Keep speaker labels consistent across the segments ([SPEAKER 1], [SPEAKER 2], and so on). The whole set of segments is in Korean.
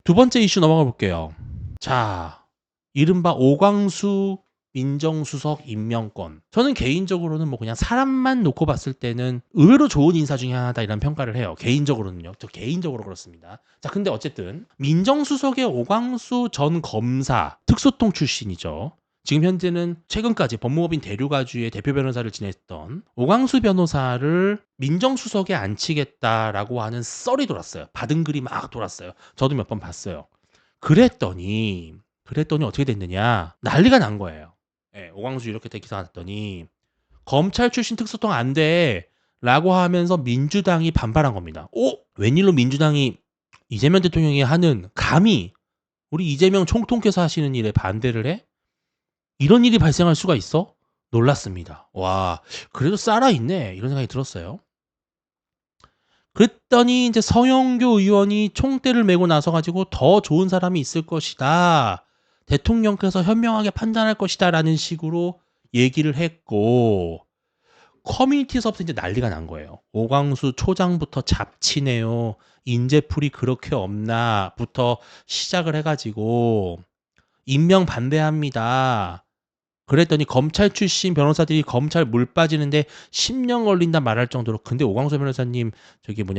[SPEAKER 1] 두 번째 이슈 넘어가 볼게요. 자, 이른바 오광수 민정수석 임명권. 저는 개인적으로는 뭐 그냥 사람만 놓고 봤을 때는 의외로 좋은 인사 중에 하나다 이런 평가를 해요. 개인적으로는요. 저 개인적으로 그렇습니다. 자, 근데 어쨌든 민정수석의 오광수 전 검사 특수통 출신이죠. 지금 현재는 최근까지 법무법인 대류가주의 대표 변호사를 지냈던 오광수 변호사를 민정수석에 앉히겠다라고 하는 썰이 돌았어요. 받은 글이 막 돌았어요. 저도 몇 번 봤어요. 그랬더니 어떻게 됐느냐. 난리가 난 거예요. 예, 오광수 이렇게 기사 났더니 검찰 출신 특수통 안 돼. 라고 하면서 민주당이 반발한 겁니다. 웬일로 민주당이 이재명 대통령이 하는 감히 우리 이재명 총통께서 하시는 일에 반대를 해? 이런 일이 발생할 수가 있어? 놀랐습니다. 와, 그래도 살아있네. 이런 생각이 들었어요. 그랬더니 이제 서영교 의원이 총대를 메고 나서가지고 더 좋은 사람이 있을 것이다. 대통령께서 현명하게 판단할 것이다. 라는 식으로 얘기를 했고, 커뮤니티에서부터 이제 난리가 난 거예요. 오광수 초장부터 잡치네요. 인재풀이 그렇게 없나?부터 시작을 해가지고, 임명 반대합니다. 그랬더니 검찰 출신 변호사들이 검찰 물 빠지는데 10년 걸린다 말할 정도로. 근데 오광수 변호사님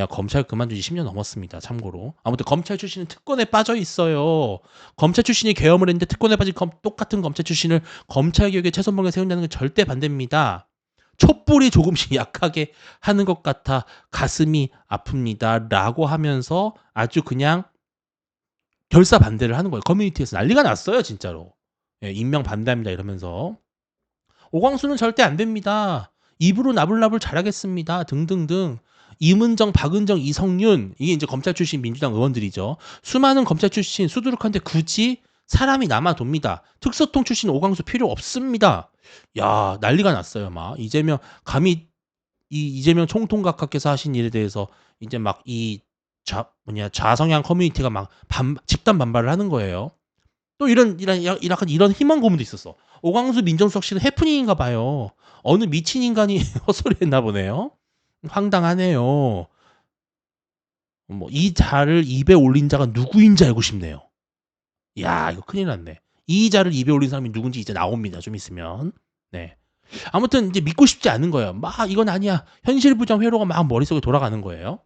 [SPEAKER 1] 검찰 그만둔 지 10년 넘었습니다. 참고로. 아무튼 검찰 출신은 특권에 빠져 있어요. 검찰 출신이 계엄을 했는데 특권에 빠진 똑같은 검찰 출신을 검찰개혁의 최선봉에 세운다는 건 절대 반대입니다. 촛불이 조금씩 약하게 하는 것 같아 가슴이 아픕니다. 라고 하면서 아주 그냥 결사 반대를 하는 거예요. 커뮤니티에서 난리가 났어요. 진짜로. 예, 임명 반대합니다 이러면서. 오광수는 절대 안 됩니다. 입으로 나불나불 잘하겠습니다. 등등등. 이문정, 박은정, 이성윤, 이게 이제 검찰 출신 민주당 의원들이죠. 수많은 검찰 출신 수두룩한데 굳이 사람이 남아돕니다. 특수통 출신 오광수 필요 없습니다. 야, 난리가 났어요. 막 이재명 감히 이재명 총통각하께서 하신 일에 대해서 이제 막 이 좌성향 커뮤니티가 막 집단 반발을 하는 거예요. 또 약간 이런 희망 고문도 있었어. 오광수 민정수석실은 해프닝인가 봐요. 어느 미친 인간이 헛소리했나 보네요. 황당하네요. 이 자를 입에 올린 자가 누구인지 알고 싶네요. 야, 이거 큰일 났네. 이 자를 입에 올린 사람이 누군지 이제 나옵니다. 좀 있으면. 네. 아무튼 이제 믿고 싶지 않은 거예요. 막 이건 아니야. 현실 부정 회로가 막 머릿속에 돌아가는 거예요.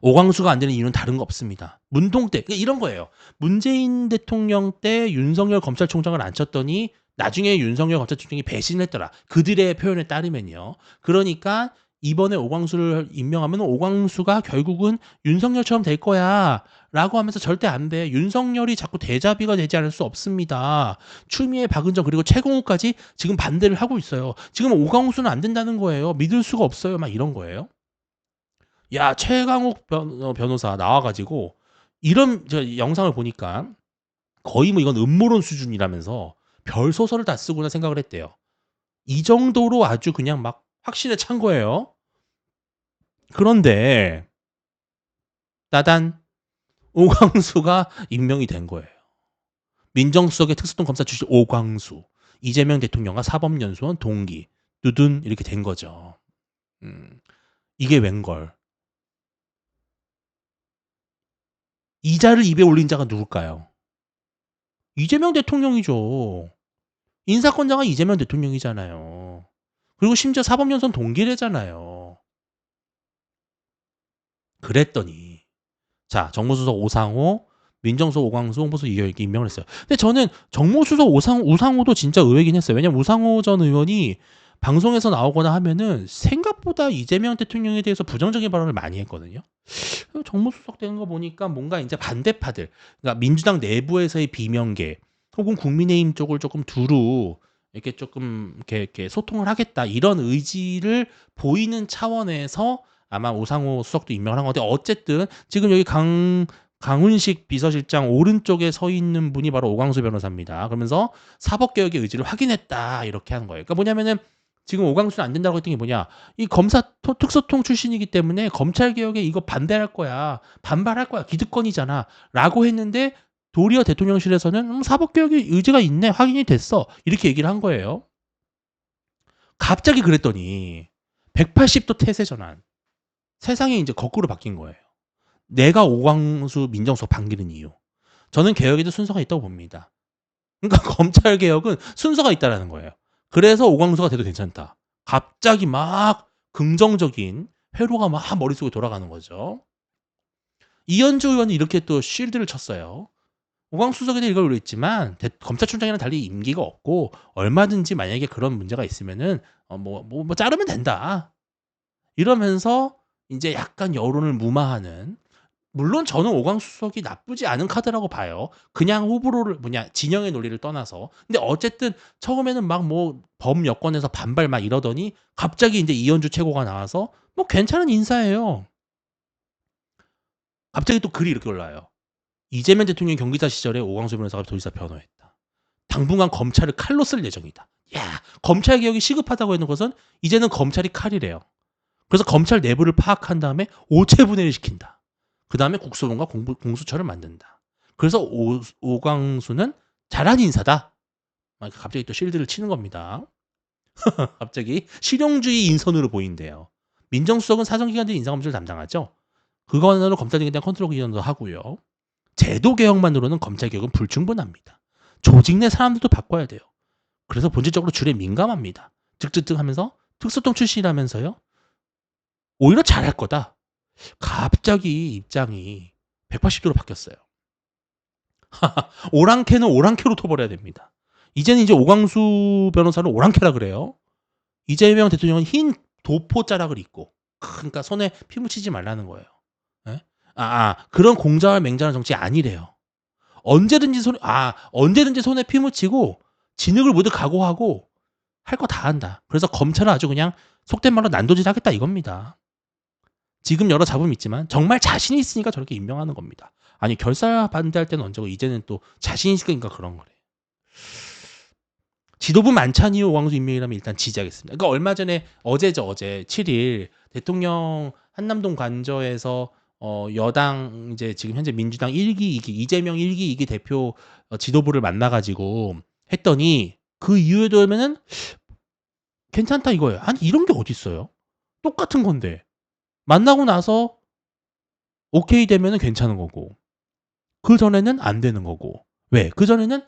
[SPEAKER 1] 오광수가 안 되는 이유는 다른 거 없습니다. 문통 때 이런 거예요. 문재인 대통령 때 윤석열 검찰총장을 앉혔더니 나중에 윤석열 검찰총장이 배신했더라. 그들의 표현에 따르면요. 그러니까 이번에 오광수를 임명하면 오광수가 결국은 윤석열처럼 될 거야. 라고 하면서 절대 안 돼. 윤석열이 자꾸 대자비가 되지 않을 수 없습니다. 추미애, 박은정 그리고 최공욱까지 지금 반대를 하고 있어요. 지금 오광수는 안 된다는 거예요. 믿을 수가 없어요. 막 이런 거예요. 야, 최강욱 변호사 나와가지고 이런 영상을 보니까 거의 뭐 이건 음모론 수준이라면서 별 소설을 다 쓰구나 생각을 했대요. 이 정도로 아주 그냥 막 확신에 찬 거예요. 그런데 따단 오광수가 임명이 된 거예요. 민정수석의 특수통 검사 출신 오광수. 이재명 대통령과 사법연수원 동기. 두둔 이렇게 된 거죠. 이게 웬걸. 이 자를 입에 올린 자가 누굴까요? 이재명 대통령이죠. 인사권자가 이재명 대통령이잖아요. 그리고 심지어 사법연수원 동기래잖아요. 그랬더니 자, 정무수석 오상호, 민정수석 오광수, 홍보수석 이렇게 임명을 했어요. 근데 저는 정무수석 우상호도 진짜 의외긴 했어요. 왜냐면 우상호 전 의원이 방송에서 나오거나 하면은 생각보다 이재명 대통령에 대해서 부정적인 발언을 많이 했거든요. 정무수석 되는 거 보니까 뭔가 이제 반대파들, 그러니까 민주당 내부에서의 비명계, 혹은 국민의힘 쪽을 조금 두루 이렇게 조금 이렇게 소통을 하겠다 이런 의지를 보이는 차원에서 아마 오상호 수석도 임명을 한 건데, 어쨌든 지금 여기 강훈식 비서실장 오른쪽에 서 있는 분이 바로 오광수 변호사입니다. 그러면서 사법개혁의 의지를 확인했다 이렇게 하는 거예요. 그러니까 뭐냐면은 지금 오광수는 안 된다고 했던 게 뭐냐, 이 검사 특수통 출신이기 때문에 검찰개혁에 이거 반대할 거야, 반발할 거야, 기득권이잖아 라고 했는데, 도리어 대통령실에서는 사법개혁의 의지가 있네, 확인이 됐어 이렇게 얘기를 한 거예요. 갑자기 그랬더니 180도 태세 전환, 세상이 이제 거꾸로 바뀐 거예요. 내가 오광수 민정수석 반기는 이유. 저는 개혁에도 순서가 있다고 봅니다. 그러니까 검찰 개혁은 순서가 있다라는 거예요. 그래서 오광수가 돼도 괜찮다. 갑자기 막 긍정적인 회로가 막 머릿속에 돌아가는 거죠. 이현주 의원이 이렇게 또 쉴드를 쳤어요. 오광수 수석에 대해 이걸 올렸지만 검찰총장이랑 달리 임기가 없고 얼마든지 만약에 그런 문제가 있으면은 자르면 된다. 이러면서 이제 약간 여론을 무마하는, 물론 저는 오광수 수석이 나쁘지 않은 카드라고 봐요. 그냥 호불호를 진영의 논리를 떠나서. 근데 어쨌든 처음에는 막 범여권에서 반발 막 이러더니 갑자기 이제 이현주 최고가 나와서 괜찮은 인사예요. 갑자기 또 글이 이렇게 올라와요. 이재명 대통령 경기사 시절에 오광수 변호사가 도지사 변호했다. 당분간 검찰을 칼로 쓸 예정이다. 야, 검찰 개혁이 시급하다고 했는 것은 이제는 검찰이 칼이래요. 그래서 검찰 내부를 파악한 다음에 오체 분해를 시킨다. 그 다음에 국수본과 공수처를 만든다. 그래서 오광수는 잘한 인사다. 갑자기 또 실드를 치는 겁니다. 갑자기 실용주의 인선으로 보인대요. 민정수석은 사정기관들이 인사검증을 담당하죠. 그거만으로 검찰 등에 대한 컨트롤 기관도 하고요. 제도 개혁만으로는 검찰 개혁은 불충분합니다. 조직 내 사람들도 바꿔야 돼요. 그래서 본질적으로 줄에 민감합니다. 득득득 하면서 특수통 출신이라면서요. 오히려 잘할 거다. 갑자기 입장이 180도로 바뀌었어요. 오랑캐는 오랑캐로 터버려야 됩니다. 이제는 이제 오광수 변호사를 오랑캐라 그래요. 이재명 대통령은 흰 도포자락을 입고, 그러니까 손에 피 묻히지 말라는 거예요. 예? 그런 공자와 맹자는 정치 아니래요. 언제든지 손에 피 묻히고 진흙을 모두 각오하고 할 거 다 한다. 그래서 검찰은 아주 그냥 속된 말로 난도질 하겠다 이겁니다. 지금 여러 잡음이 있지만 정말 자신이 있으니까 저렇게 임명하는 겁니다. 아니, 결사 반대할 때는 언제고 이제는 또 자신 있으니까 그런 거래. 지도부 만찬 이후 오광수 임명이라면 일단 지지하겠습니다. 그러니까 얼마 전에 어제 7일 대통령 한남동 관저에서 여당 이제 지금 현재 민주당 1기 2기 이재명 1기 2기 대표 지도부를 만나가지고 했더니 그 이후에도 하면은 괜찮다 이거예요. 아니, 이런 게 어디 있어요? 똑같은 건데 만나고 나서 오케이 되면은 괜찮은 거고 그 전에는 안 되는 거고. 왜? 그 전에는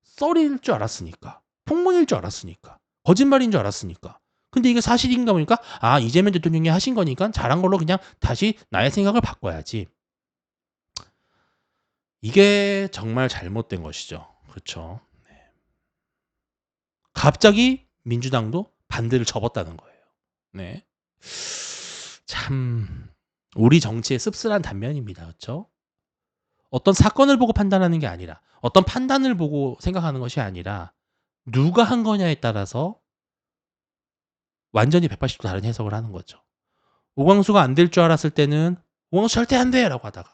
[SPEAKER 1] 썰일 줄 알았으니까, 풍문일 줄 알았으니까, 거짓말인 줄 알았으니까. 근데 이게 사실인가 보니까 이재명 대통령이 하신 거니까 잘한 걸로 그냥 다시 나의 생각을 바꿔야지. 이게 정말 잘못된 것이죠. 그렇죠. 네. 갑자기 민주당도 반대를 접었다는 거예요. 네. 참 우리 정치의 씁쓸한 단면입니다. 그렇죠? 어떤 사건을 보고 판단하는 게 아니라, 어떤 판단을 보고 생각하는 것이 아니라 누가 한 거냐에 따라서 완전히 180도 다른 해석을 하는 거죠. 오광수가 안 될 줄 알았을 때는 오광수 절대 안 돼! 라고 하다가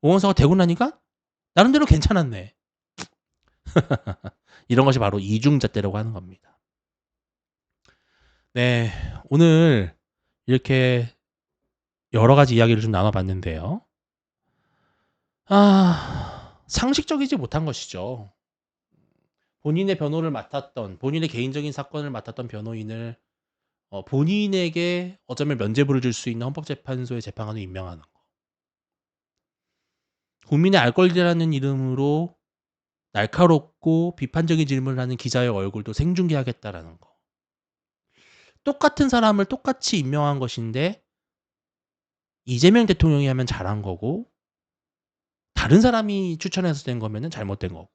[SPEAKER 1] 오광수가 되고 나니까 나름대로 괜찮았네. 이런 것이 바로 이중잣대라고 하는 겁니다. 네, 오늘 이렇게 여러 가지 이야기를 좀 나눠봤는데요. 상식적이지 못한 것이죠. 본인의 변호를 맡았던, 본인의 개인적인 사건을 맡았던 변호인을 본인에게 어쩌면 면죄부를 줄 수 있는 헌법재판소의 재판관을 임명하는 거. 국민의 알 권리라는 이름으로 날카롭고 비판적인 질문을 하는 기자의 얼굴도 생중계하겠다라는 거. 똑같은 사람을 똑같이 임명한 것인데 이재명 대통령이 하면 잘한 거고 다른 사람이 추천해서 된 거면 잘못된 거고.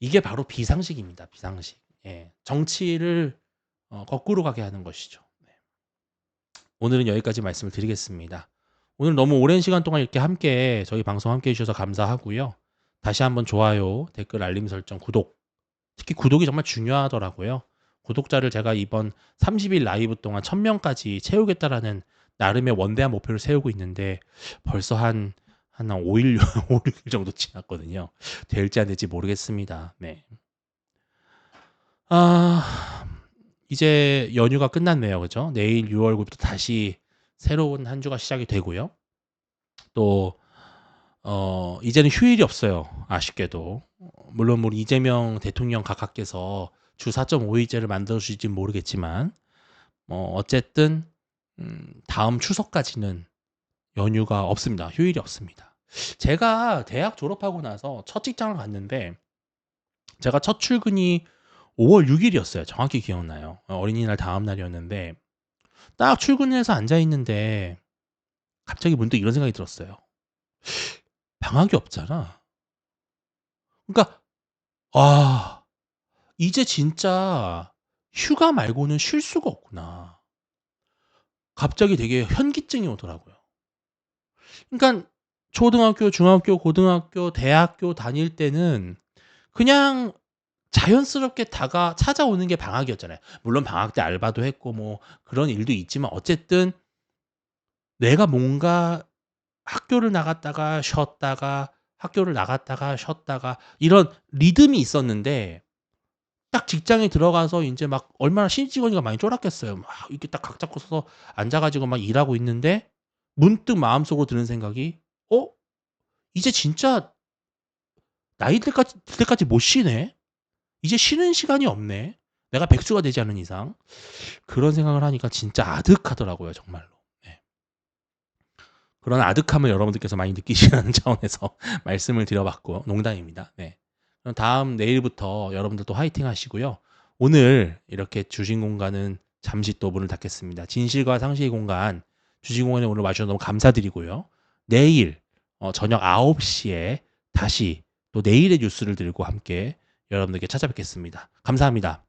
[SPEAKER 1] 이게 바로 비상식입니다. 비상식. 예. 정치를 거꾸로 가게 하는 것이죠. 네. 오늘은 여기까지 말씀을 드리겠습니다. 오늘 너무 오랜 시간 동안 이렇게 함께 저희 방송 함께 해주셔서 감사하고요. 다시 한번 좋아요, 댓글, 알림 설정, 구독. 특히 구독이 정말 중요하더라고요. 구독자를 제가 이번 30일 라이브 동안 1000명까지 채우겠다라는 나름의 원대한 목표를 세우고 있는데 벌써 한 5일, 5일 정도 지났거든요. 될지 안 될지 모르겠습니다. 네. 이제 연휴가 끝났네요. 그죠? 내일 6월 9일부터 다시 새로운 한 주가 시작이 되고요. 또 이제는 휴일이 없어요. 아쉽게도. 물론 이재명 대통령 각하께서 주 4.5일제를 만들어 주실지 모르겠지만 어쨌든 다음 추석까지는 연휴가 없습니다. 휴일이 없습니다. 제가 대학 졸업하고 나서 첫 직장을 갔는데 제가 첫 출근이 5월 6일이었어요. 정확히 기억나요. 어린이날 다음 날이었는데 딱 출근해서 앉아 있는데 갑자기 문득 이런 생각이 들었어요. 방학이 없잖아. 그러니까 아, 이제 진짜 휴가 말고는 쉴 수가 없구나. 갑자기 되게 현기증이 오더라고요. 그러니까 초등학교, 중학교, 고등학교, 대학교 다닐 때는 그냥 자연스럽게 찾아오는 게 방학이었잖아요. 물론 방학 때 알바도 했고 뭐 그런 일도 있지만 어쨌든 내가 뭔가 학교를 나갔다가 쉬었다가 학교를 나갔다가 쉬었다가 이런 리듬이 있었는데 딱 직장에 들어가서 인제 막 얼마나 신입 직원이가 많이 쫄았겠어요. 막 이렇게 딱 각 잡고 서서 앉아 가지고 막 일하고 있는데 문득 마음속으로 드는 생각이 '어 이제 진짜 나이 들 때까지 못 쉬네. 이제 쉬는 시간이 없네. 내가 백수가 되지 않은 이상.' 그런 생각을 하니까 진짜 아득하더라고요 정말로. 네. 그런 아득함을 여러분들께서 많이 느끼시라는 차원에서 말씀을 드려 봤고 농담입니다. 네. 그럼 다음 내일부터 여러분들도 화이팅 하시고요. 오늘 이렇게 주신 공간은 잠시 또 문을 닫겠습니다. 진실과 상식의 공간 주신 공간에 오늘 와 주셔서 너무 감사드리고요. 내일 저녁 9시에 다시 또 내일의 뉴스를 들고 함께 여러분들께 찾아뵙겠습니다. 감사합니다.